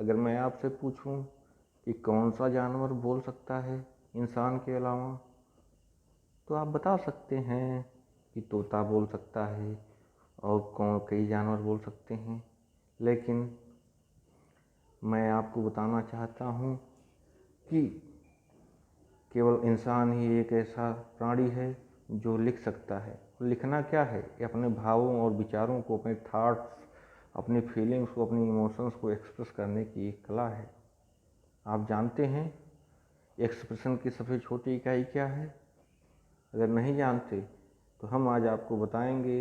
अगर मैं आपसे पूछूं कि कौन सा जानवर बोल सकता है इंसान के अलावा, तो आप बता सकते हैं कि तोता बोल सकता है और कई जानवर बोल सकते हैं। लेकिन मैं आपको बताना चाहता हूँ कि केवल इंसान ही एक ऐसा प्राणी है जो लिख सकता है। लिखना क्या है? ये अपने भावों और विचारों को, अपने थॉट्स, अपनी फीलिंग्स को, अपनी इमोशंस को एक्सप्रेस करने की एक कला है। आप जानते हैं एक्सप्रेशन की सबसे छोटी इकाई क्या है? अगर नहीं जानते तो हम आज आपको बताएंगे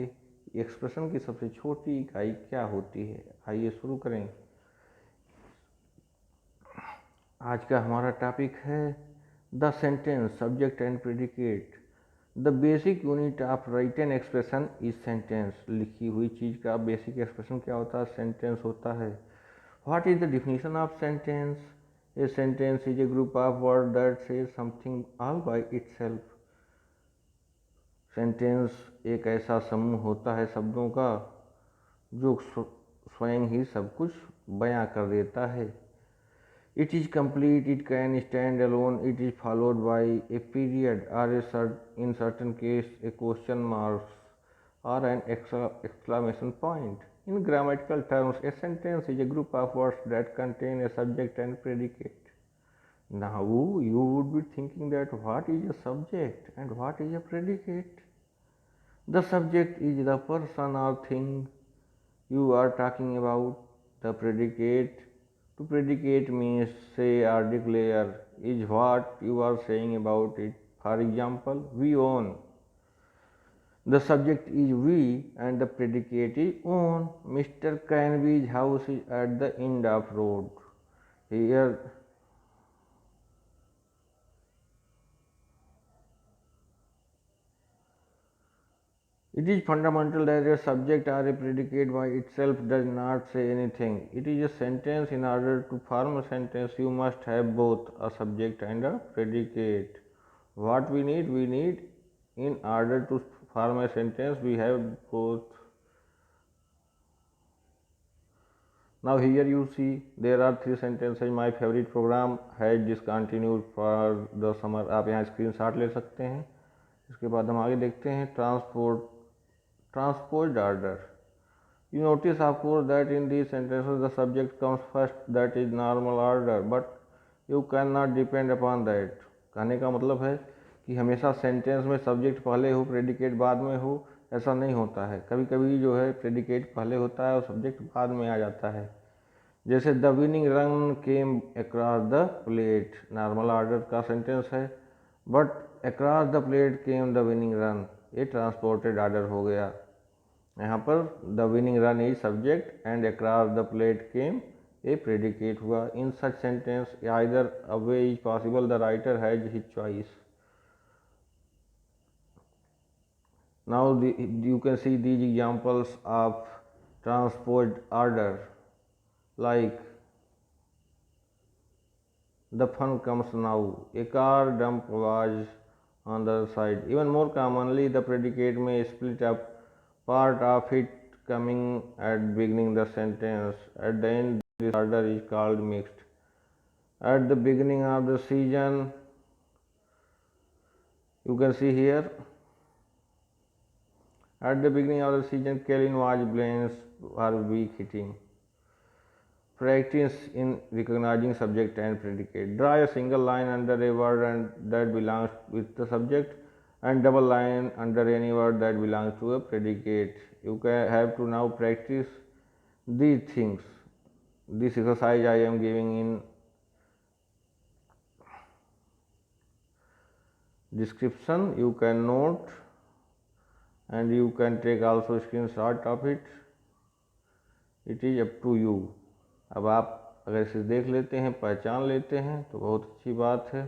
एक्सप्रेशन की सबसे छोटी इकाई क्या होती है। आइए शुरू करें। आज का हमारा टॉपिक है the sentence, subject and predicate. The basic unit of written expression is sentence. लिखी हुई चीज़ का बेसिक एक्सप्रेशन क्या होता है? सेंटेंस होता है। What is the definition of sentence? A sentence is a group of word that says something all by itself. Sentence एक ऐसा समूह होता है शब्दों का जो स्वयं ही सब कुछ बयां कर देता है। It is complete, it can stand alone, it is followed by a period or in certain case a question mark or an exclamation point. In grammatical terms, a sentence is a group of words that contain a subject and predicate. Now you would be thinking that what is a subject and what is a predicate? The subject is the person or thing you are talking about. The predicate, to predicate means say or declare, is what you are saying about it. For example, we own. The subject is we and the predicate is own. Mr. Canby's house is at the end of road. Here it is fundamental that a subject or a predicate by itself does not say anything. It is a sentence. In order to form a sentence, you must have both a subject and a predicate. What we need in order to form a sentence, we have both. Now here you see there are three sentences. My favorite program has discontinued for the summer. आप यहाँ screenshot ले सकते हैं। इसके बाद हम आगे देखते हैं transposed order. You notice of course that in these sentences the subject comes first, that is normal order, but you cannot depend upon that. कहने का मतलब है कि हमेशा सेंटेंस में सब्जेक्ट पहले हो, प्रेडिकेट बाद में हो, ऐसा नहीं होता है। कभी कभी जो है प्रेडिकेट पहले होता है और सब्जेक्ट बाद में आ जाता है। जैसे the winning run came across the plate, normal order का सेंटेंस है, but across the plate came the winning run, ये ट्रांसपोर्टेड ऑर्डर हो गया। यहाँ पर the winning run is subject and across the plate came a predicate हुआ। In such sentence either a way is possible, the writer has his choice. Now you can see these examples of transposed order, like the fun comes now, a car dump was on the other side. Even more commonly, the predicate may split up, part of it coming at beginning the sentence. At the end, this order is called mixed. At the beginning of the season, you can see here, at the beginning of the season, Kellen was blamed for weak hitting. Practice in recognizing subject and predicate. Draw a single line under a word and that belongs with the subject, and double line under any word that belongs to a predicate. You can have to now practice these things. This exercise I am giving in description. You can note and you can take also screenshot of it. It is up to you. अब आप अगर इसे देख लेते हैं, पहचान लेते हैं तो बहुत अच्छी बात है।